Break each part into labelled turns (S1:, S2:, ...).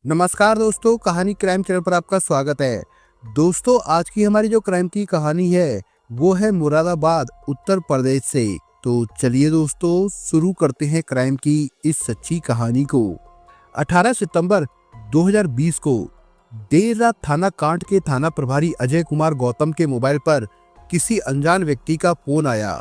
S1: नमस्कार दोस्तों, कहानी क्राइम चैनल पर आपका स्वागत है। दोस्तों, आज की हमारी जो क्राइम की कहानी है वो है मुरादाबाद उत्तर प्रदेश से। तो चलिए दोस्तों, शुरू करते हैं क्राइम की इस सच्ची कहानी को। 18 सितंबर 2020 को देर रात थाना कांट के थाना प्रभारी अजय कुमार गौतम के मोबाइल पर किसी अनजान व्यक्ति का फोन आया।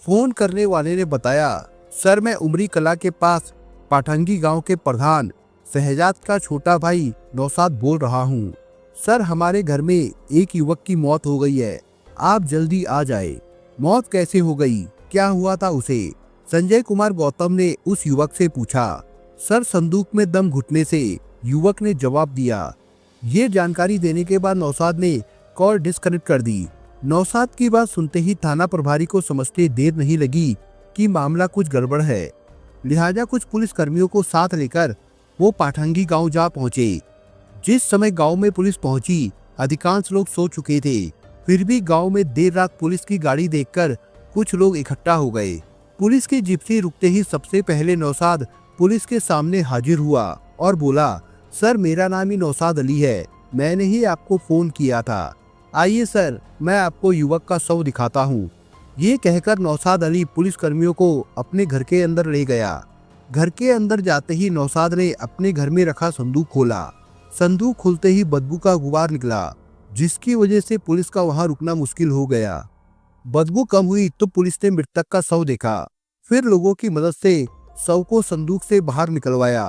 S1: फोन करने वाले ने बताया, सर मैं उमरी कला के पास पाठंगी गांव के प्रधान शहजाद का छोटा भाई नौशाद बोल रहा हूँ। सर, हमारे घर में एक युवक की मौत हो गई है, आप जल्दी आ जाए। मौत कैसे हो गई, क्या हुआ था उसे? संजय कुमार गौतम ने उस युवक से पूछा। सर, संदूक में दम घुटने से, युवक ने जवाब दिया। ये जानकारी देने के बाद नौशाद ने कॉल डिस्कनेक्ट कर दी। नौशाद की बात सुनते ही थाना प्रभारी को समझते देर नहीं लगी कि मामला कुछ गड़बड़ है। लिहाजा कुछ पुलिस कर्मियों को साथ लेकर वो पाठंगी गांव जा पहुंचे। जिस समय गांव में पुलिस पहुंची, अधिकांश लोग सो चुके थे। फिर भी गांव में देर रात पुलिस की गाड़ी देखकर कुछ लोग इकट्ठा हो गए। पुलिस की जिप्सी रुकते ही सबसे पहले नौशाद पुलिस के सामने हाजिर हुआ और बोला, सर मेरा नाम ही नौशाद अली है, मैंने ही आपको फोन किया था। आइए सर, मैं आपको युवक का शव दिखाता हूँ। ये कहकर नौशाद अली पुलिस कर्मियों को अपने घर के अंदर ले गया। घर के अंदर जाते ही नौशाद ने अपने घर में रखा संदूक खोला। संदूक खुलते ही बदबू का गुबार निकला, जिसकी वजह से पुलिस का वहां रुकना मुश्किल हो गया। बदबू कम हुई तो पुलिस ने मृतक का शव देखा। फिर लोगों की मदद से शव को संदूक से बाहर निकलवाया।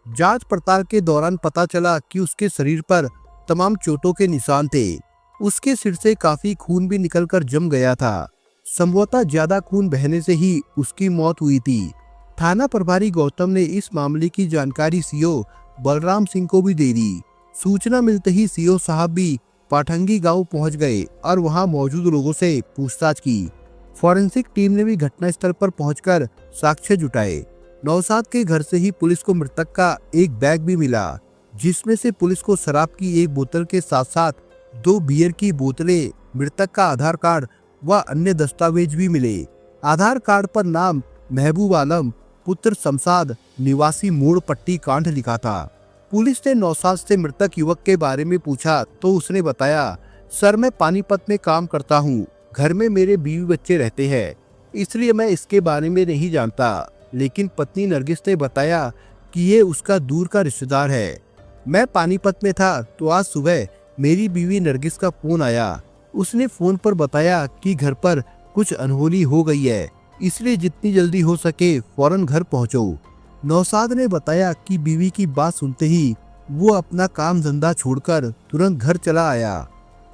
S1: जांच पड़ताल के दौरान पता चला कि उसके शरीर पर तमाम चोटों के निशान थे। उसके सिर से काफी खून भी निकलकर जम गया था। संभवतः ज्यादा खून बहने से ही उसकी मौत हुई थी। थाना प्रभारी गौतम ने इस मामले की जानकारी सीओ बलराम सिंह को भी दे दी। सूचना मिलते ही सीओ साहब भी पाठंगी गांव पहुंच गए और वहां मौजूद लोगों से पूछताछ की। फॉरेंसिक टीम ने भी घटनास्थल पर पहुंचकर साक्ष्य जुटाए। नौशाद के घर से ही पुलिस को मृतक का एक बैग भी मिला, जिसमें से पुलिस को शराब की एक बोतल के साथ साथ 2 बियर की बोतलें, मृतक का आधार कार्ड व अन्य दस्तावेज भी मिले। आधार कार्ड पर नाम महबूब आलम पुत्र शमशाद निवासी मोड़ पट्टी कांठ लिखा था। पुलिस ने नौशाद से मृतक युवक के बारे में पूछा तो उसने बताया, सर मैं पानीपत में काम करता हूँ, घर में मेरे बीवी बच्चे रहते हैं, इसलिए मैं इसके बारे में नहीं जानता। लेकिन पत्नी नरगिस ने बताया कि ये उसका दूर का रिश्तेदार है। मैं पानीपत में था तो आज सुबह मेरी बीवी नरगिस का फोन आया। उसने फोन पर बताया कि घर पर कुछ अनहोनी हो गई है, इसलिए जितनी जल्दी हो सके फौरन घर पहुंचो। नौशाद ने बताया कि बीवी की बात सुनते ही वो अपना काम धंधा छोड़कर तुरंत घर चला आया।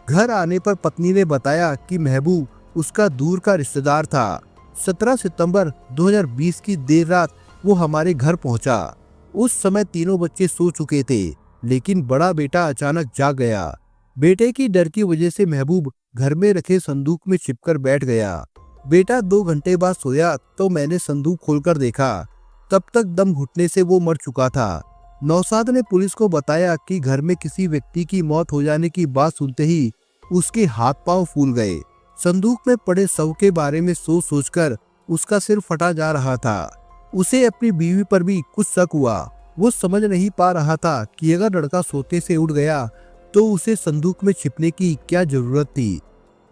S1: घर आने पर पत्नी ने बताया कि महबूब उसका दूर का रिश्तेदार था। 17 सितंबर 2020 की देर रात वो हमारे घर पहुंचा। उस समय तीनों बच्चे सो चुके थे, लेकिन बड़ा बेटा अचानक जाग गया। बेटे की डर की वजह से महबूब घर में रखे संदूक में छिपकर बैठ गया। बेटा 2 घंटे बाद सोया तो मैंने संदूक खोलकर देखा, तब तक दम घुटने से वो मर चुका था। नौशाद ने पुलिस को बताया कि घर में किसी व्यक्ति की मौत हो जाने की बात सुनते ही उसके हाथ पांव फूल गए। संदूक में पड़े शव के बारे में सोच सोचकर उसका सिर फटा जा रहा था। उसे अपनी बीवी पर भी कुछ शक हुआ। वो समझ नहीं पा रहा था कि अगर लड़का सोते से उठ गया तो उसे संदूक में छिपने की क्या जरूरत थी।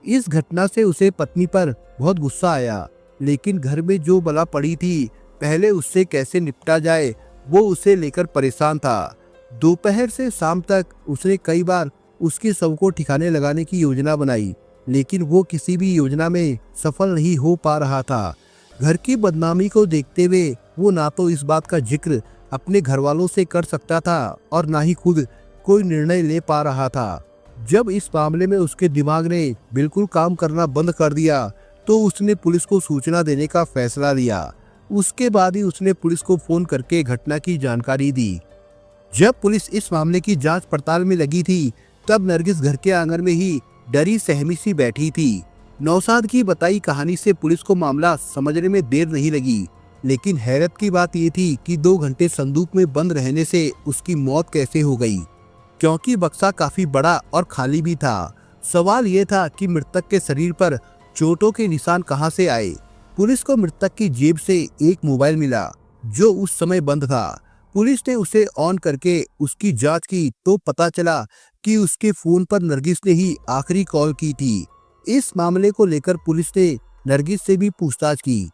S1: इस घटना से उसे पत्नी पर बहुत गुस्सा आया, लेकिन घर में जो बला पड़ी थी, पहले उससे कैसे निपटा जाए वो उसे लेकर परेशान था। दोपहर से शाम तक उसने कई बार उसके शव को ठिकाने लगाने की योजना बनाई, लेकिन वो किसी भी योजना में सफल नहीं हो पा रहा था। घर की बदनामी को देखते हुए वो ना तो इस बात का जिक्र अपने घर वालों से कर सकता था और ना ही खुद कोई निर्णय ले पा रहा था। जब इस मामले में उसके दिमाग ने बिल्कुल काम करना बंद कर दिया तो उसने पुलिस को सूचना देने का फैसला लिया। उसके बाद ही उसने पुलिस को फोन करके घटना की जानकारी दी। जब पुलिस इस मामले की जांच पड़ताल में लगी थी, तब नरगिस घर के आंगन में ही डरी सहमी सी बैठी थी। नौशाद की बताई कहानी से पुलिस को मामला समझने में देर नहीं लगी, लेकिन हैरत की बात ये थी कि 2 घंटे संदूक में बंद रहने से उसकी मौत कैसे हो गई, क्योंकि बक्सा काफी बड़ा और खाली भी था। सवाल ये था कि मृतक के शरीर पर चोटों के निशान कहां से आए। पुलिस को मृतक की जेब से एक मोबाइल मिला जो उस समय बंद था। पुलिस ने उसे ऑन करके उसकी जांच की तो पता चला कि उसके फोन पर नरगिस ने ही आखिरी कॉल की थी। इस मामले को लेकर पुलिस ने नरगिस से भी पूछताछ की।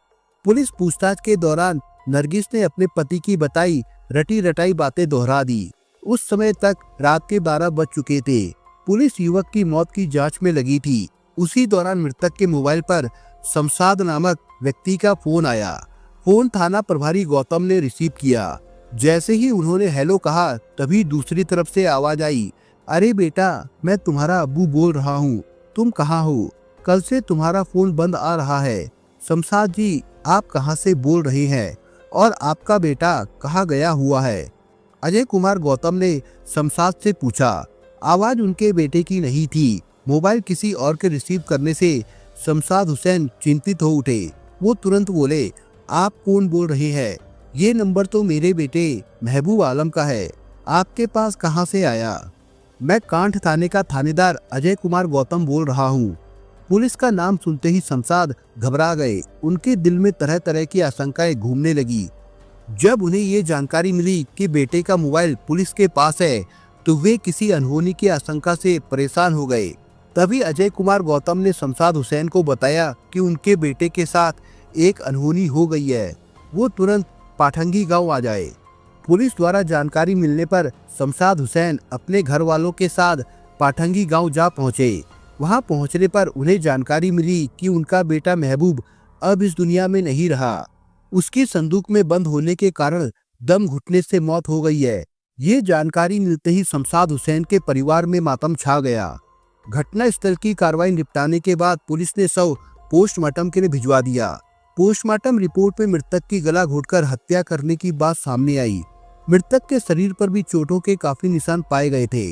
S1: पुलिस पूछताछ के दौरान नरगिस ने अपने पति की बताई रटी रटाई बातें दोहरा दी। उस समय तक रात के 12 बज चुके थे। पुलिस युवक की मौत की जांच में लगी थी। उसी दौरान मृतक के मोबाइल पर शमशाद नामक व्यक्ति का फोन आया। फोन थाना प्रभारी गौतम ने रिसीव किया। जैसे ही उन्होंने हेलो कहा तभी दूसरी तरफ से आवाज आई, अरे बेटा, मैं तुम्हारा अब्बू बोल रहा हूँ, तुम कहाँ हो? कल से तुम्हारा फोन बंद आ रहा है। शमशाद जी, आप कहाँ से बोल रहे हैं और आपका बेटा कहाँ गया हुआ है? अजय कुमार गौतम ने शमशाद से पूछा। आवाज उनके बेटे की नहीं थी। मोबाइल किसी और के रिसीव करने से शमशाद हुसैन चिंतित हो उठे। वो तुरंत बोले, आप कौन बोल रहे हैं? ये नंबर तो मेरे बेटे महबूब आलम का है, आपके पास कहाँ से आया? मैं कांठ थाने का थानेदार अजय कुमार गौतम बोल रहा हूँ। पुलिस का नाम सुनते ही शमशाद घबरा गए। उनके दिल में तरह तरह की आशंकाएं घूमने लगी। जब उन्हें ये जानकारी मिली कि बेटे का मोबाइल पुलिस के पास है तो वे किसी अनहोनी की आशंका से परेशान हो गए। तभी अजय कुमार गौतम ने शमशाद हुसैन को बताया कि उनके बेटे के साथ एक अनहोनी हो गई है, वो तुरंत पाठंगी गांव आ जाए। पुलिस द्वारा जानकारी मिलने पर शमशाद हुसैन अपने घर वालों के साथ पाठंगी गांव जा पहुंचे। वहां पहुंचने पर उन्हें जानकारी मिली कि उनका बेटा महबूब अब इस दुनिया में नहीं रहा। उसकी संदूक में बंद होने के कारण दम घुटने से मौत हो गई है। ये जानकारी मिलते ही शमशाद हुसैन के परिवार में मातम छा गया। घटना स्थल की कार्रवाई निपटाने के बाद पुलिस ने शव पोस्टमार्टम के लिए भिजवा दिया। पोस्टमार्टम रिपोर्ट में मृतक की गला घोटकर हत्या करने की बात सामने आई। मृतक के शरीर पर भी चोटों के काफी निशान पाए गए थे,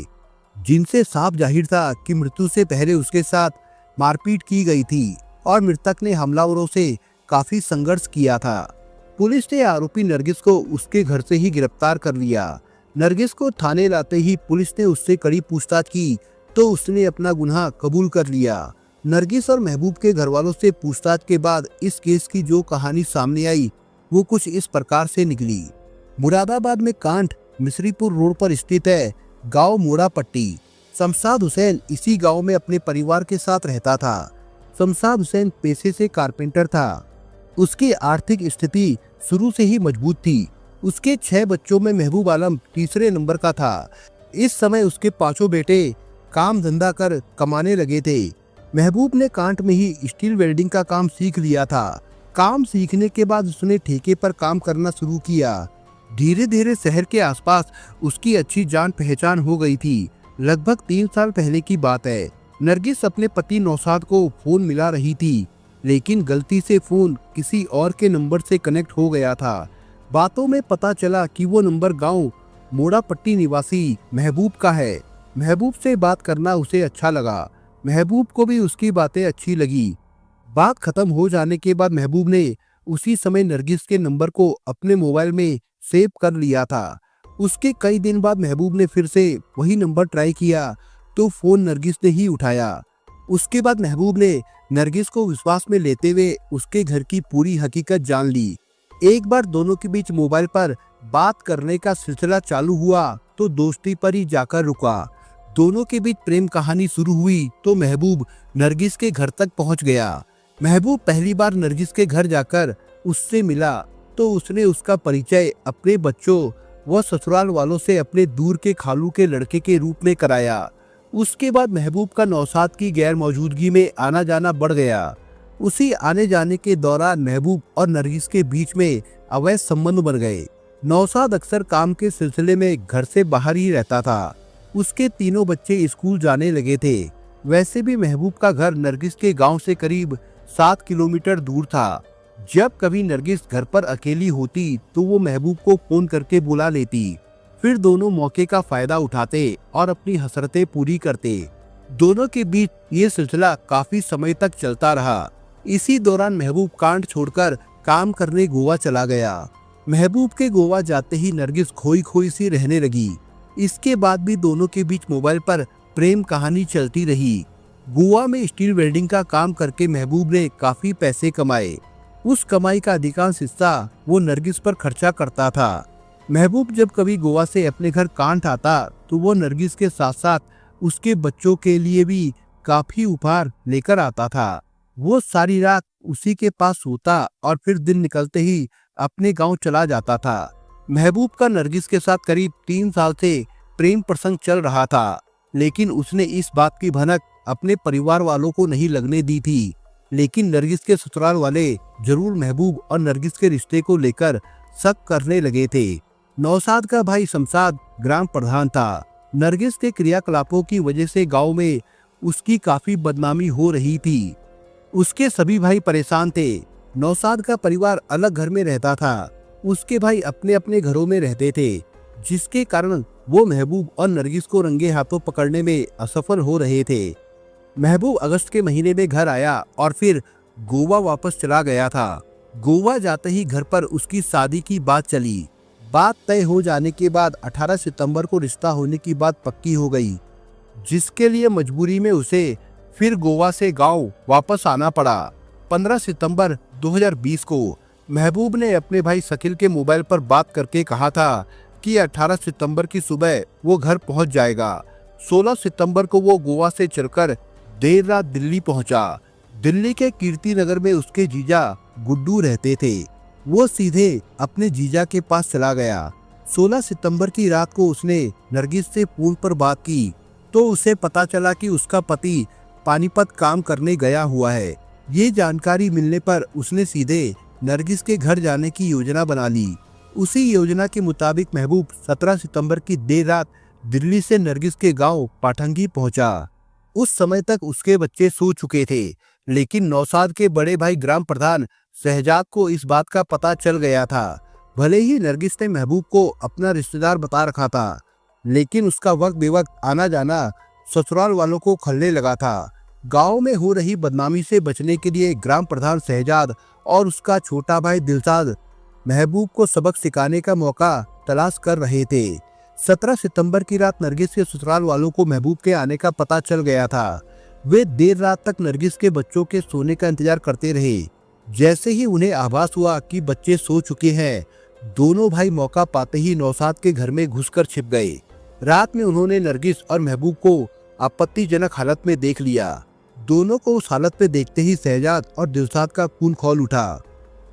S1: जिनसे साफ जाहिर था कि मृत्यु से पहले उसके साथ मारपीट की गई थी और मृतक ने हमलावरों से काफी संघर्ष किया था। पुलिस ने आरोपी नरगिस को उसके घर से ही गिरफ्तार कर लिया। नरगिस को थाने लाते ही पुलिस ने उससे कड़ी पूछताछ की तो उसने अपना गुनाह कबूल कर लिया। नरगिस और महबूब के घर वालों से पूछताछ के बाद इस केस की जो कहानी सामने आई वो कुछ इस प्रकार से निकली। मुरादाबाद में कांठ मिश्रीपुर रोड पर स्थित है गांव मोड़ापट्टी। शमशाद हुसैन इसी गांव में अपने परिवार के साथ रहता था। शमशाद हुसैन पेशे से कारपेंटर था। उसकी आर्थिक स्थिति शुरू से ही मजबूत थी। उसके 6 बच्चों में महबूब आलम तीसरे नंबर का था। इस समय उसके 5 बेटे काम धंधा कर कमाने लगे थे। महबूब ने कांठ में ही स्टील वेल्डिंग का काम सीख लिया था। काम सीखने के बाद उसने ठेके पर काम करना शुरू किया। धीरे धीरे शहर के आसपास उसकी अच्छी जान पहचान हो गई थी। लगभग 3 साल पहले की बात है। नरगिस अपने पति नौशाद को फोन मिला रही थी, लेकिन गलती से फोन किसी और के नंबर से कनेक्ट हो गया था। बातों में पता चला कि वो नंबर गांव मोड़ापट्टी निवासी महबूब का है। महबूब से बात करना उसे अच्छा लगा। महबूब को भी उसकी बातें अच्छी लगी। बात खत्म हो जाने के बाद महबूब ने उसी समय नरगिस के नंबर को अपने मोबाइल में सेव कर लिया था। उसके कई दिन बाद महबूब ने फिर से वही नंबर ट्राई किया तो फोन नरगिस ने ही उठाया। उसके बाद महबूब ने नरगिस को विश्वास में लेते हुए उसके घर की पूरी हकीकत जान ली। एक बार दोनों के बीच मोबाइल पर बात करने का सिलसिला चालू हुआ तो दोस्ती पर ही जाकर रुका। दोनों के बीच प्रेम कहानी शुरू हुई तो महबूब नरगिस के घर तक पहुंच गया। महबूब पहली बार नरगिस के घर जाकर उससे मिला तो उसने उसका परिचय अपने बच्चों व ससुराल वालों से अपने दूर के खालू के लड़के के रूप में कराया। उसके बाद महबूब का नौशाद की गैर मौजूदगी में आना जाना बढ़ गया। उसी आने जाने के दौरान महबूब और नरगिस के बीच में अवैध संबंध बन गए। नौशाद अक्सर काम के सिलसिले में घर से बाहर ही रहता था। उसके तीनों बच्चे स्कूल जाने लगे थे। वैसे भी महबूब का घर नरगिस के गांव से करीब 7 किलोमीटर दूर था। जब कभी नरगिस घर पर अकेली होती तो वो महबूब को फोन करके बुला लेती। फिर दोनों मौके का फायदा उठाते और अपनी हसरतें पूरी करते। दोनों के बीच ये सिलसिला काफी समय तक चलता रहा। इसी दौरान महबूब कांठ छोड़कर काम करने गोवा चला गया। महबूब के गोवा जाते ही नरगिस खोई खोई सी रहने लगी। इसके बाद भी दोनों के बीच मोबाइल पर प्रेम कहानी चलती रही। गोवा में स्टील वेल्डिंग का काम करके महबूब ने काफी पैसे कमाए। उस कमाई का अधिकांश हिस्सा वो नरगिस पर खर्चा करता था। महबूब जब कभी गोवा से अपने घर कांठ आता तो वो नरगिस के साथ साथ उसके बच्चों के लिए भी काफी उपहार लेकर आता था। वो सारी रात उसी के पास सोता और फिर दिन निकलते ही अपने गांव चला जाता था। महबूब का नरगिस के साथ करीब 3 साल से प्रेम प्रसंग चल रहा था, लेकिन उसने इस बात की भनक अपने परिवार वालों को नहीं लगने दी थी। लेकिन नरगिस के ससुराल वाले जरूर महबूब और नरगिस के रिश्ते को लेकर शक करने लगे थे। नौशाद का भाई शमशाद ग्राम प्रधान था। नरगिस के क्रियाकलापों की वजह से गांव में उसकी काफी बदनामी हो रही थी। उसके सभी भाई परेशान थे। नौशाद का परिवार अलग घर में रहता था। उसके भाई अपने अपने घरों में रहते थे, जिसके कारण वो महबूब और नरगिस को रंगे हाथों पकड़ने में असफल हो रहे थे। महबूब अगस्त के महीने में घर आया और फिर गोवा वापस चला गया था। गोवा जाते ही घर पर उसकी शादी की बात चली। बात तय हो जाने के बाद 18 सितंबर को रिश्ता होने की बात पक्की हो गई, जिसके लिए मजबूरी में उसे फिर गोवा से गांव वापस आना पड़ा। 15 सितंबर 2020 को महबूब ने अपने भाई शकील के मोबाइल पर बात करके कहा था कि 18 सितंबर की सुबह वो घर पहुंच जाएगा। 16 सितंबर को वो गोवा से चलकर देर रात दिल्ली पहुंचा। दिल्ली के कीर्ति नगर में उसके जीजा गुड्डू रहते थे। वो सीधे अपने जीजा के पास चला गया। 16 सितंबर की रात को उसने नरगिस से फोन पर बात की तो उसे पता चला कि उसका पति पानीपत काम करने गया हुआ है। ये जानकारी मिलने पर उसने सीधे नरगिस के घर जाने की योजना बना ली। उसी योजना के मुताबिक महबूब 17 सितंबर की देर रात दिल्ली से नरगिस के गांव पाठंगी पहुंचा। उस समय तक उसके बच्चे सो चुके थे, लेकिन नौशाद के बड़े भाई ग्राम प्रधान शहजाद को इस बात का पता चल गया था। भले ही नरगिस ने महबूब को अपना रिश्तेदार बता रखा था, लेकिन उसका वक्त बेवक्त आना जाना ससुराल वालों को खलने लगा था। गांव में हो रही बदनामी से बचने के लिए ग्राम प्रधान शहजाद और उसका छोटा भाई दिलशाद महबूब को सबक सिखाने का मौका तलाश कर रहे थे। 17 सितंबर की रात नरगिस के ससुराल वालों को महबूब के आने का पता चल गया था। वे देर रात तक नरगिस के बच्चों के सोने का इंतजार करते रहे। जैसे ही उन्हें आभास हुआ कि बच्चे सो चुके हैं, दोनों भाई मौका पाते ही नौशाद के घर में घुसकर छिप गए। रात में उन्होंने नरगिस और महबूब को आपत्तिजनक हालत में देख लिया। दोनों को उस हालत में देखते ही शहजाद और दिलशाद का खून खौल उठा।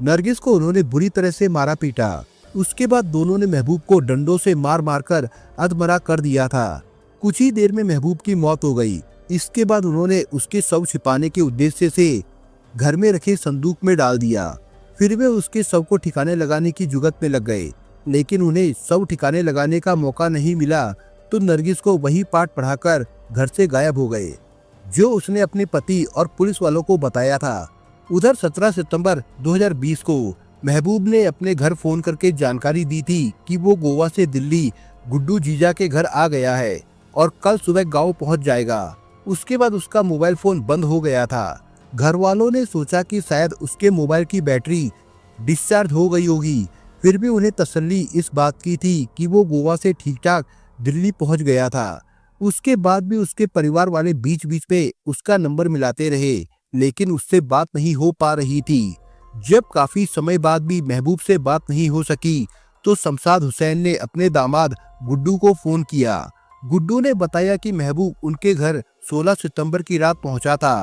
S1: नरगिस को उन्होंने बुरी तरह से मारा पीटा। उसके बाद दोनों ने महबूब को डंडों से मार मार कर अधमरा कर दिया था। कुछ ही देर में महबूब की मौत हो गई। इसके बाद उन्होंने उसके शव छिपाने के उद्देश्य से घर में रखे संदूक में डाल दिया। फिर वे उसके शव को ठिकाने लगाने की जुगत में लग गए, लेकिन उन्हें शव ठिकाने लगाने का मौका नहीं मिला तो नरगिस को वही पाठ पढ़ाकर घर से गायब हो गए, जो उसने अपने पति और पुलिस वालों को बताया था। उधर 17 सितंबर 2020 को महबूब ने अपने घर फोन करके जानकारी दी थी कि वो गोवा से दिल्ली गुड्डू जीजा के घर आ गया है और कल सुबह गांव पहुंच जाएगा। उसके बाद उसका मोबाइल फोन बंद हो गया था। घर वालों ने सोचा कि शायद उसके मोबाइल की बैटरी डिस्चार्ज हो गई होगी। फिर भी उन्हें तसल्ली इस बात की थी कि वो गोवा से ठीक ठाक दिल्ली पहुंच गया था। उसके बाद भी उसके परिवार वाले बीच बीच में उसका नंबर मिलाते रहे, लेकिन उससे बात नहीं हो पा रही थी। जब काफी समय बाद भी महबूब से बात नहीं हो सकी तो शमशाद हुसैन ने अपने दामाद गुड्डू को फोन किया। गुड्डू ने बताया कि महबूब उनके घर 16 सितंबर की रात पहुंचा था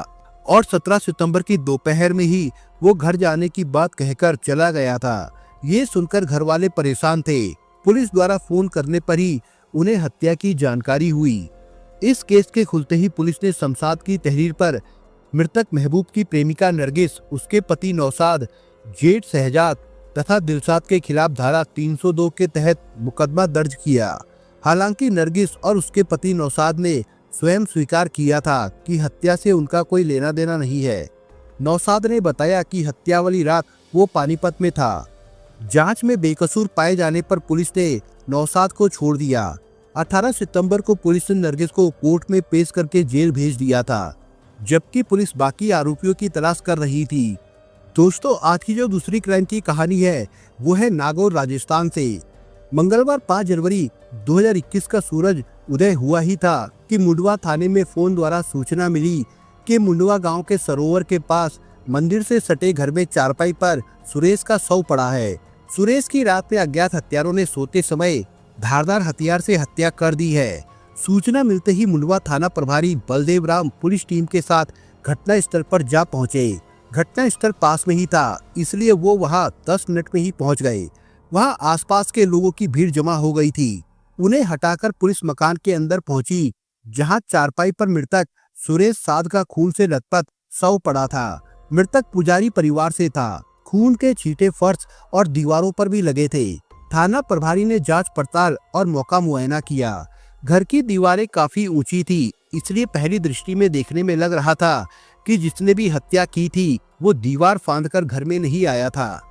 S1: और 17 सितंबर की दोपहर में ही वो घर जाने की बात कहकर चला गया था। ये सुनकर घर वाले परेशान थे। पुलिस द्वारा फोन करने पर ही उन्हें हत्या की जानकारी हुई। इस केस के खुलते ही पुलिस ने शमशाद की तहरीर पर मृतक महबूब की प्रेमिका नरगिस, उसके पति नौशाद, जेठ शहजाद तथा दिलशाद के खिलाफ धारा 302 के तहत मुकदमा दर्ज किया। हालांकि नरगिस और उसके पति नौशाद ने स्वयं स्वीकार किया था कि हत्या से उनका कोई लेना देना नहीं है। नौशाद ने बताया कि हत्या वाली रात वो पानीपत में था। जांच में बेकसूर पाए जाने पर पुलिस ने नौशाद को छोड़ दिया। 18 सितंबर को पुलिस ने नरगिस को कोर्ट में पेश करके जेल भेज दिया था, जबकि पुलिस बाकी आरोपियों की तलाश कर रही थी। दोस्तों, आज की जो दूसरी क्राइम की कहानी है वो है नागौर राजस्थान से। मंगलवार 5 जनवरी 2021 का सूरज उदय हुआ ही था कि मुंडवा थाने में फोन द्वारा सूचना मिली कि मुंडवा गांव के सरोवर के पास मंदिर से सटे घर में चारपाई पर सुरेश का शव पड़ा है। सुरेश की रात में अज्ञात हत्यारों ने सोते समय धारदार हथियार से हत्या कर दी है। सूचना मिलते ही मुंडवा थाना प्रभारी बलदेव राम पुलिस टीम के साथ घटना स्थल पर जा पहुंचे। घटना स्थल पास में ही था, इसलिए वो वहां 10 मिनट में ही पहुंच गए। वहां आसपास के लोगों की भीड़ जमा हो गई थी। उन्हें हटाकर पुलिस मकान के अंदर पहुंची, जहां चारपाई पर मृतक सुरेश साध का खून से लथपथ शव पड़ा था। मृतक पुजारी परिवार से था। खून के छींटे फर्श और दीवारों पर भी लगे थे। थाना प्रभारी ने जांच पड़ताल और मौका मुआयना किया। घर की दीवारें काफी ऊंची थी, इसलिए पहली दृष्टि में देखने में लग रहा था कि जिसने भी हत्या की थी वो दीवार फांदकर घर में नहीं आया था।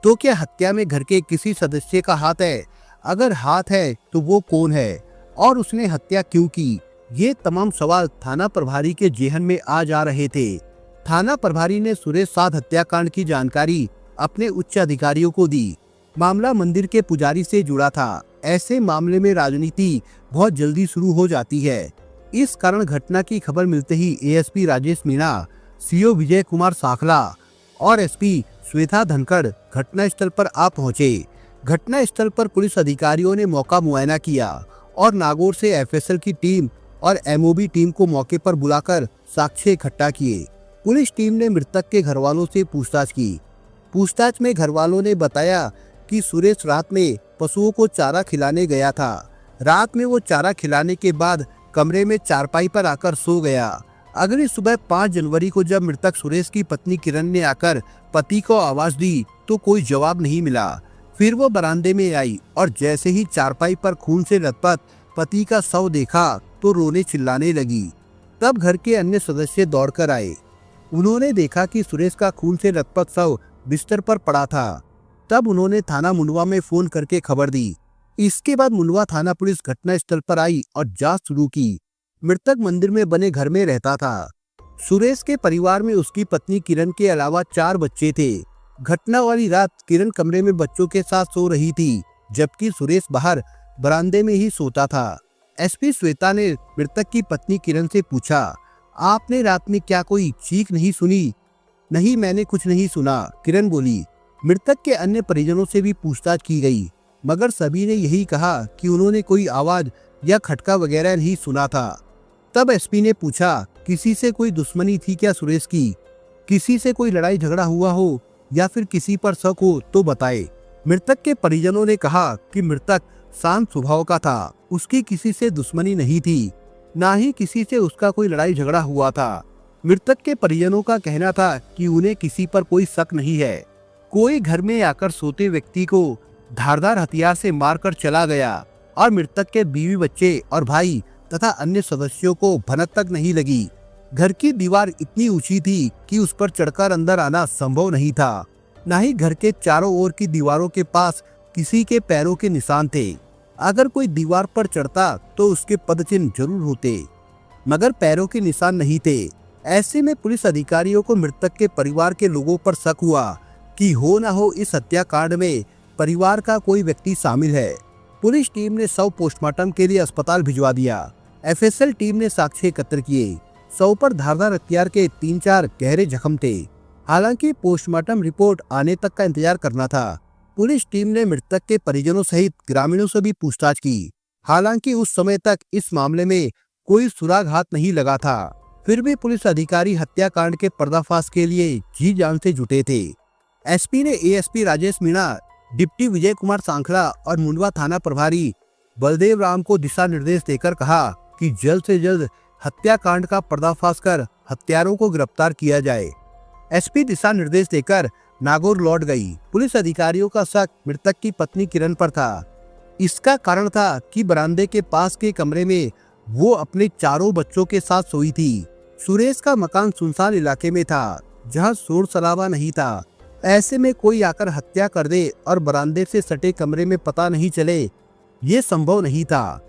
S1: तो क्या हत्या में घर के किसी सदस्य का हाथ है? अगर हाथ है तो वो कौन है और उसने हत्या क्यों की? ये तमाम सवाल थाना प्रभारी के जेहन में आ जा रहे थे। थाना प्रभारी ने सुरेश साध हत्याकांड की जानकारी अपने उच्च अधिकारियों को दी। मामला मंदिर के पुजारी से जुड़ा था। ऐसे मामले में राजनीति बहुत जल्दी शुरू हो जाती है। इस कारण घटना की खबर मिलते ही एएसपी राजेश मीणा, सीओ विजय कुमार साखला और एसपी श्वेता धनखड़ घटना स्थल पर आ पहुंचे। घटना स्थल पर पुलिस अधिकारियों ने मौका मुआयना किया और नागौर से एफएसएल की टीम और एमओबी टीम को मौके पर बुलाकर साक्ष्य इकट्ठा किए। पुलिस टीम ने मृतक के घरवालों से पूछताछ की। पूछताछ में घरवालों ने बताया कि सुरेश रात में पशुओं को चारा खिलाने गया था। रात में वो चारा खिलाने के बाद कमरे में चारपाई पर आकर सो गया। अगली सुबह 5 जनवरी को जब मृतक सुरेश की पत्नी किरण ने आकर पति को आवाज दी तो कोई जवाब नहीं मिला। फिर वो बरामदे में आई और जैसे ही चारपाई पर खून से लथपथ पति का शव देखा तो रोने चिल्लाने लगी। तब घर के अन्य सदस्य दौड़कर आए। उन्होंने देखा कि सुरेश का खून से लथपथ शव बिस्तर पर पड़ा था। तब उन्होंने थाना मुंडवा में फोन करके खबर दी। इसके बाद मुंडवा थाना पुलिस घटना स्थल पर आई और जांच शुरू की। मृतक मंदिर में बने घर में रहता था। सुरेश के परिवार में उसकी पत्नी किरण के अलावा 4 बच्चे थे। घटना वाली रात किरण कमरे में बच्चों के साथ सो रही थी, जबकि सुरेश बाहर बरामदे में ही सोता था। एसपी श्वेता ने मृतक की पत्नी किरण से पूछा, आपने रात में क्या कोई चीख नहीं सुनी? नहीं, मैंने कुछ नहीं सुना, किरण बोली। मृतक के अन्य परिजनों से भी पूछताछ की गई, मगर सभी ने यही कहा कि उन्होंने कोई आवाज या खटका वगैरह नहीं सुना था। तब एसपी ने पूछा, किसी से कोई दुश्मनी थी क्या सुरेश की? किसी से कोई लड़ाई झगड़ा हुआ हो या फिर किसी पर शक हो तो बताए। मृतक के परिजनों ने कहा कि मृतक शांत स्वभाव का था, उसकी किसी से दुश्मनी नहीं थी, ना ही किसी से उसका कोई लड़ाई झगड़ा हुआ था। मृतक के परिजनों का कहना था कि उन्हें किसी पर कोई शक नहीं है। कोई घर में आकर सोते व्यक्ति को धारदार हथियार से मारकर चला गया और मृतक के बीवी, बच्चे और भाई तथा अन्य सदस्यों को भनक तक नहीं लगी। घर की दीवार इतनी ऊंची थी कि उस पर चढ़कर अंदर आना संभव नहीं था। न ही घर के चारों ओर की दीवारों के पास किसी के पैरों के निशान थे। अगर कोई दीवार पर चढ़ता तो उसके पदचिन्ह जरूर होते, मगर पैरों के निशान नहीं थे। ऐसे में पुलिस अधिकारियों को मृतक के परिवार के लोगों पर शक हुआ कि हो न हो इस हत्याकांड में परिवार का कोई व्यक्ति शामिल है। पुलिस टीम ने शव पोस्टमार्टम के लिए अस्पताल भिजवा दिया। एफएसएल टीम ने साक्ष्य एकत्र किए। शव पर धारदार हथियार के 3-4 गहरे जख्म थे। हालांकि पोस्टमार्टम रिपोर्ट आने तक का इंतजार करना था। पुलिस टीम ने मृतक के परिजनों सहित ग्रामीणों से भी पूछताछ की। हालांकि उस समय तक इस मामले में कोई सुराग हाथ नहीं लगा था। फिर भी पुलिस अधिकारी हत्याकांड के पर्दाफाश के लिए जी जान से जुटे थे। एसपी ने एएसपी राजेश मीणा, डिप्टी विजय कुमार सांखला और मुंडवा थाना प्रभारी बलदेव राम को दिशा निर्देश देकर कहा कि जल्द से जल्द हत्याकांड का पर्दाफाश कर हत्यारों को गिरफ्तार किया जाए। एसपी दिशा निर्देश देकर नागौर लौट गई। पुलिस अधिकारियों का शक मृतक की पत्नी किरण पर था। इसका कारण था कि बरामदे के पास के कमरे में वो अपने 4 बच्चों के साथ सोई थी। सुरेश का मकान सुनसान इलाके में था, जहां शोर शराबा नहीं था। ऐसे में कोई आकर हत्या कर दे और बरामदे से सटे कमरे में पता नहीं चले, ये संभव नहीं था।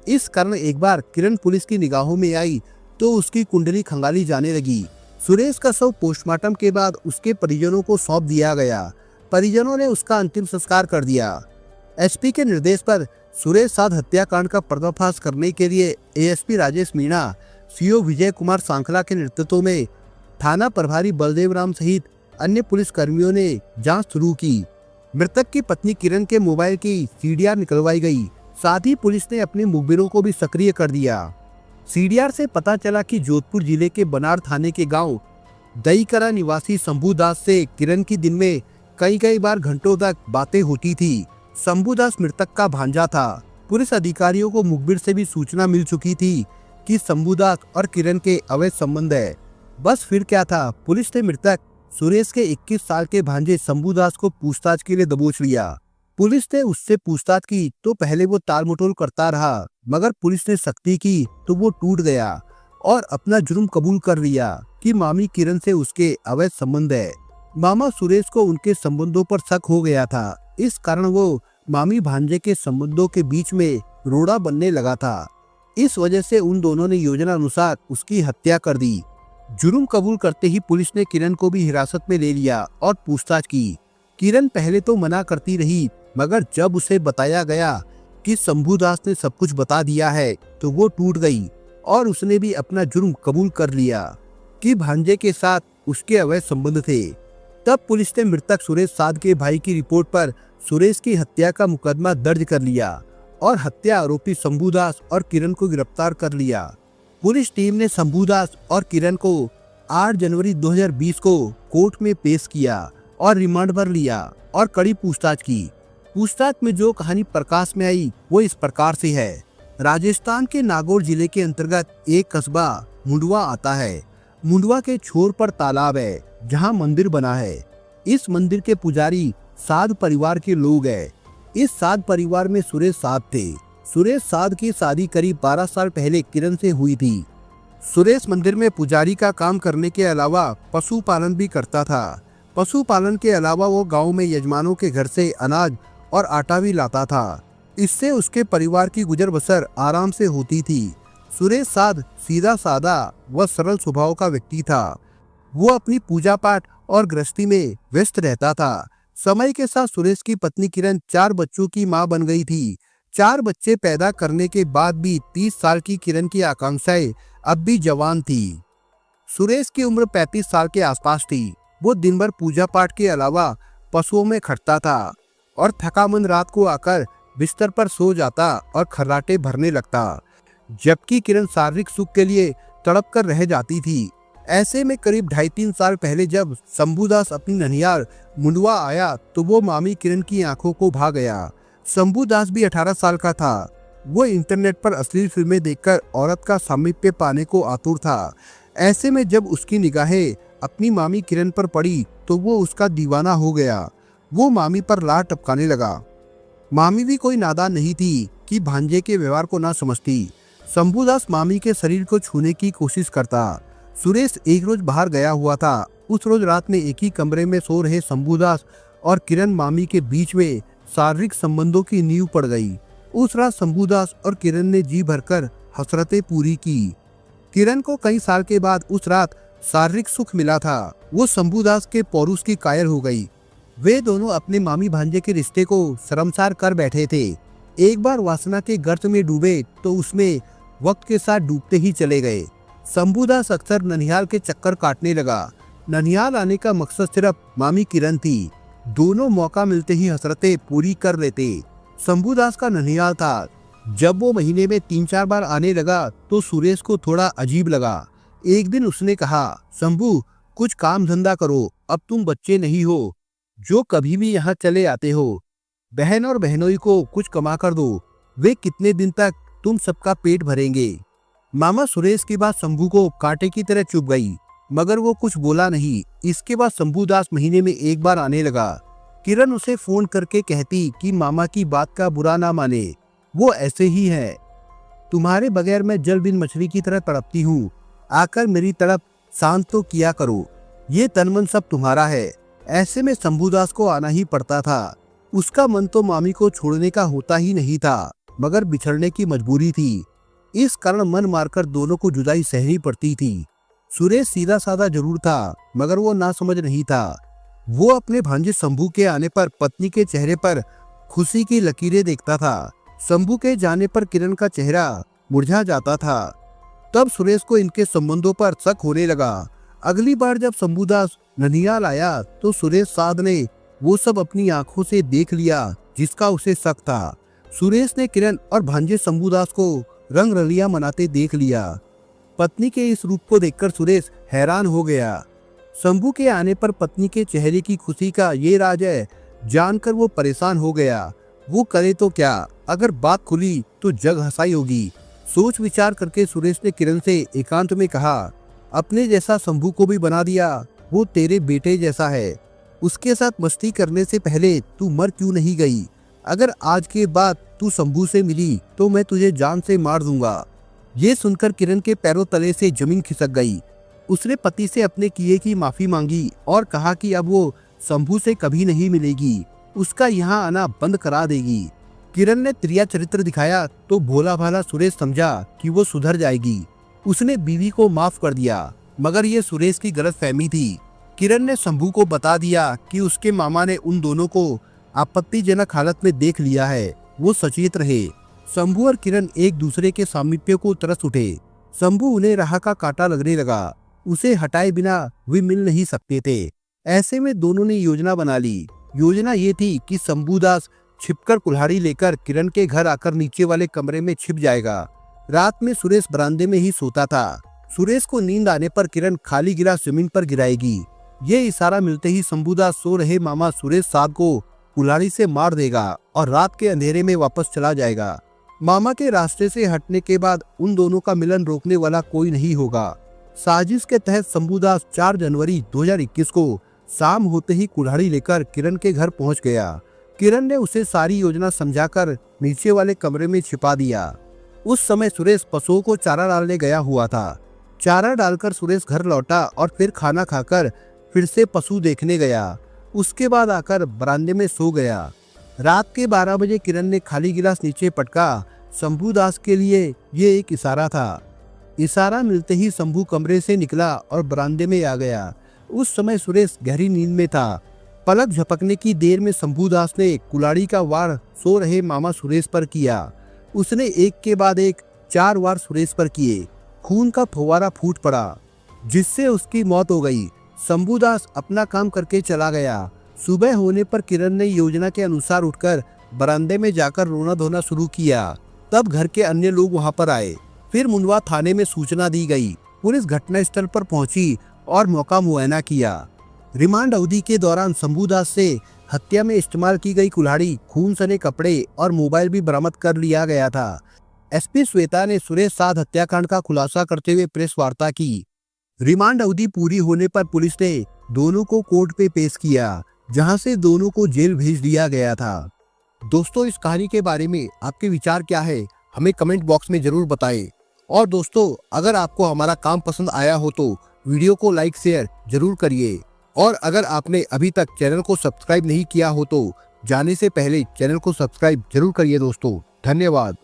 S1: इस कारण एक बार किरण पुलिस की निगाहों में आई तो उसकी कुंडली खंगाली जाने लगी। सुरेश का शव पोस्टमार्टम के बाद उसके परिजनों को सौंप दिया गया। परिजनों ने उसका अंतिम संस्कार कर दिया। एसपी के निर्देश पर सुरेश साध हत्याकांड का पर्दाफाश करने के लिए एएसपी राजेश मीणा, सीओ विजय कुमार सांखला के नेतृत्व में थाना प्रभारी बलदेव राम सहित अन्य पुलिस कर्मियों ने जांच शुरू की। मृतक की पत्नी किरण के मोबाइल की सीडीआर निकलवाई गई। साथ ही पुलिस ने अपने मुखबिरों को भी सक्रिय कर दिया। सीडीआर से पता चला कि जोधपुर जिले के बनार थाने के गांव दईकरा निवासी शंभू दास से किरण की दिन में कई बार घंटों तक बातें होती थी। शंभू दास मृतक का भांजा था। पुलिस अधिकारियों को मुखबिर से भी सूचना मिल चुकी थी कि शंभू दास और किरण के अवैध संबंध है। बस फिर क्या था, पुलिस ने मृतक सुरेश के 21 साल के भांजे शंभू दास को पूछताछ के लिए दबोच लिया। पुलिस ने उससे पूछताछ की तो पहले वो टाल मटोल करता रहा, मगर पुलिस ने सख्ती की तो वो टूट गया और अपना जुर्म कबूल कर लिया कि मामी किरण से उसके अवैध संबंध है। मामा सुरेश को उनके संबंधों पर शक हो गया था। इस कारण वो मामी भांजे के संबंधों के बीच में रोड़ा बनने लगा था। इस वजह से उन दोनों ने योजना अनुसार उसकी हत्या कर दी। जुर्म कबूल करते ही पुलिस ने किरण को भी हिरासत में ले लिया और पूछताछ की। किरण पहले तो मना करती रही, मगर जब उसे बताया गया कि शंभू दास ने सब कुछ बता दिया है तो वो टूट गई और उसने भी अपना जुर्म कबूल कर लिया कि भांजे के साथ उसके अवैध संबंध थे। तब पुलिस ने मृतक सुरेश साध के भाई की रिपोर्ट पर सुरेश की हत्या का मुकदमा दर्ज कर लिया और हत्या आरोपी शंभू दास और किरण को गिरफ्तार कर लिया। पुलिस टीम ने शंभू दास और किरण को 8 जनवरी 2020 को कोर्ट में पेश किया और रिमांड पर लिया और कड़ी पूछताछ की। पूछताछ में जो कहानी प्रकाश में आई वो इस प्रकार से है। राजस्थान के नागौर जिले के अंतर्गत एक कस्बा मुंडवा आता है। मुंडवा के छोर पर तालाब है जहां मंदिर बना है। इस मंदिर के पुजारी साध परिवार के लोग हैं। इस साध परिवार में सुरेश साध थे। सुरेश साध की शादी करीब 12 साल पहले किरण से हुई थी। सुरेश मंदिर में पुजारी का काम करने के अलावा पशुपालन भी करता था। पशुपालन के अलावा वो गांव में यजमानों के घर से अनाज और आटा भी लाता था। इससे उसके परिवार की गुजर बसर आराम से होती थी। सुरेश साध सीधा साधा व सरल स्वभाव का व्यक्ति था। वो अपनी पूजा पाठ और गृहस्थी में व्यस्त रहता था। समय के साथ सुरेश की पत्नी किरण 4 बच्चों की मां बन गई थी। 4 बच्चे पैदा करने के बाद भी 30 साल की किरण की आकांक्षाएं अब भी जवान थी। सुरेश की उम्र 35 साल के आसपास थी। वो दिन भर पूजा पाठ के अलावा पशुओं में खटता था और थकामंद रात को आकर बिस्तर पर सो जाता और खर्राटे भरने लगता, जबकि किरण शारीरिक सुख के लिए तड़प कर रह जाती थी। ऐसे में करीब 2.5-3 साल पहले जब शंभू दास अपनी ननिहाल मुंडवा आया तो वो मामी किरण की आंखों को भा गया। शंभू दास भी 18 साल का था। वो इंटरनेट पर अश्लील फिल्में देखकर औरत का सामीप्य पाने को आतुर था। ऐसे में जब उसकी निगाहें अपनी मामी किरण पर पड़ी तो वो उसका दीवाना हो गया। वो मामी पर लार टपकाने लगा। मामी भी कोई नादान नहीं थी कि भांजे के व्यवहार को ना समझती। शंभू दास मामी के शरीर को छूने की कोशिश करता। सुरेश एक रोज बाहर गया हुआ था। उस रोज रात में एक ही कमरे में सो रहे शंभू दास और किरण मामी के बीच में शारीरिक संबंधों की नींव पड़ गई। उस रात शंभू दास और किरण ने जी भरकर हसरतें पूरी की। किरण को कई साल के बाद उस रात शारीरिक सुख मिला था। वो शंभू दास के पौरुष की कायल हो गई। वे दोनों अपने मामी भांजे के रिश्ते को शर्मसार कर बैठे थे। एक बार वासना के गर्त में डूबे तो उसमें वक्त के साथ डूबते ही चले गए। शंभू दास अक्सर ननिहाल के चक्कर काटने लगा। ननिहाल आने का मकसद सिर्फ मामी किरण थी। दोनों मौका मिलते ही हसरतें पूरी कर लेते। शंभू दास का ननिहाल था। जब वो महीने में 3-4 बार आने लगा तो सुरेश को थोड़ा अजीब लगा। एक दिन उसने कहा, शंभू कुछ काम धंधा करो, अब तुम बच्चे नहीं हो जो कभी भी यहाँ चले आते हो। बहन और बहनोई को कुछ कमा कर दो, वे कितने दिन तक तुम सबका पेट भरेंगे। मामा सुरेश की बात शंभू को कांटे की तरह चुभ गई, मगर वो कुछ बोला नहीं। इसके बाद शंभू दास महीने में 1 बार आने लगा। किरण उसे फोन करके कहती कि मामा की बात का बुरा ना माने, वो ऐसे ही है। तुम्हारे बगैर मैं जल बिन मछली की तरह तड़पती हूँ, आकर मेरी तड़प शांत तो किया करो। ये तन मन सब तुम्हारा है। ऐसे में शंभू दास को आना ही पड़ता था। उसका मन तो मामी को छोड़ने का होता ही नहीं था, मगर बिछड़ने की मजबूरी थी। इस कारण मन मारकर दोनों को जुदाई सहनी पड़ती थी। सुरेश सीधा साधा जरूर था, मगर वो ना समझ नहीं था। वो अपने भांजे शंभू के आने पर पत्नी के चेहरे पर खुशी की लकीरें देखता था। शंभू के जाने पर किरण का चेहरा मुरझा जाता था। तब सुरेश को इनके संबंधों पर शक होने लगा। अगली बार जब शंभू दास ननिहाल आया तो सुरेश साध ने वो सब अपनी आंखों से देख लिया जिसका उसे शक था। सुरेश ने किरण और भांजे शंभूदास को रंग रलिया मनाते देख लिया। पत्नी के इस रूप को देखकर सुरेश हैरान हो गया। शंभू के आने पर पत्नी के चेहरे की खुशी का ये राज है जानकर वो परेशान हो गया। वो करे तो क्या, अगर बात खुली तो जग हंसाई होगी। सोच विचार करके सुरेश ने किरण से एकांत में कहा, अपने जैसा शंभू को भी बना दिया, वो तेरे बेटे जैसा है। उसके साथ मस्ती करने से पहले तू मर क्यों नहीं गई? अगर आज के बाद तू शंभू से मिली तो मैं तुझे जान से मार दूंगा। ये सुनकर किरण के पैरों तले से जमीन खिसक गई। उसने पति से अपने किए की माफी मांगी और कहा कि अब वो शंभू से कभी नहीं मिलेगी, उसका यहाँ आना बंद करा देगी। किरण ने त्रिया चरित्र दिखाया तो भोला भाला सुरेश समझा कि वो सुधर जाएगी। उसने बीवी को माफ कर दिया, मगर ये सुरेश की गलतफहमी थी। किरण ने शंभू को बता दिया कि उसके मामा ने उन दोनों को आपत्तिजनक हालत में देख लिया है, वो सचेत रहे। शंभू और किरण एक दूसरे के सामीप्य को तरस उठे। शंभू उन्हें राह का कांटा लगने लगा, उसे हटाए बिना वे मिल नहीं सकते थे। ऐसे में दोनों ने योजना बना ली। योजना ये थी कि शंभूदास छिपकर कुल्हाड़ी लेकर किरण के घर आकर नीचे वाले कमरे में छिप जाएगा। रात में सुरेश बरामदे में ही सोता था। सुरेश को नींद आने पर किरण खाली गिलास जमीन पर गिराएगी। ये इशारा मिलते ही शंभूदास सो रहे मामा सुरेश साहब को कुल्हाड़ी से मार देगा और रात के अंधेरे में वापस चला जाएगा। मामा के रास्ते से हटने के बाद उन दोनों का मिलन रोकने वाला कोई नहीं होगा। साजिश के तहत शंभूदास 4 जनवरी 2021 को शाम होते ही कुल्हाड़ी लेकर किरण के घर पहुंच गया। किरण ने उसे सारी योजना समझाकर नीचे वाले कमरे में छिपा दिया। उस समय सुरेश पशुओं को चारा डालने गया हुआ था। चारा डालकर सुरेश घर लौटा और फिर खाना खाकर फिर से पशु देखने गया। उसके बाद आकर बरामदे में सो गया। रात के 12 बजे किरण ने खाली गिलास नीचे पटका। शंभूदास के लिए ये एक इशारा था। इशारा मिलते ही शंभू कमरे से निकला और बरामदे में आ गया। उस समय सुरेश गहरी नींद में था। पलक झपकने की देर में शंभूदास ने कुल्हाड़ी का वार सो रहे मामा सुरेश पर किया। उसने एक के बाद एक 4 वार सुरेश पर किए। खून का फव्वारा फूट पड़ा, जिससे उसकी मौत हो गई। शंभूदास अपना काम करके चला गया। सुबह होने पर किरण ने योजना के अनुसार उठकर बरामदे में जाकर रोना धोना शुरू किया। तब घर के अन्य लोग वहां पर आए। फिर मुंडवा थाने में सूचना दी गई। पुलिस घटनास्थल पर पहुंची और मौका मुआयना किया। रिमांड अवधि के दौरान शंभूदास से हत्या में इस्तेमाल की गई कुल्हाड़ी, खून सने कपड़े और मोबाइल भी बरामद कर लिया गया था। एसपी श्वेता ने सुरेश साध हत्याकांड का खुलासा करते हुए प्रेस वार्ता की। रिमांड अवधि पूरी होने पर पुलिस ने दोनों को कोर्ट पे पेश किया, जहां से दोनों को जेल भेज दिया गया था। दोस्तों, इस कहानी के बारे में आपके विचार क्या है, हमें कमेंट बॉक्स में जरूर बताएं। और दोस्तों, अगर आपको हमारा काम पसंद आया हो तो वीडियो को लाइक शेयर जरूर करिए। और अगर आपने अभी तक चैनल को सब्सक्राइब नहीं किया हो तो जाने से पहले चैनल को सब्सक्राइब जरूर करिए। दोस्तों, धन्यवाद।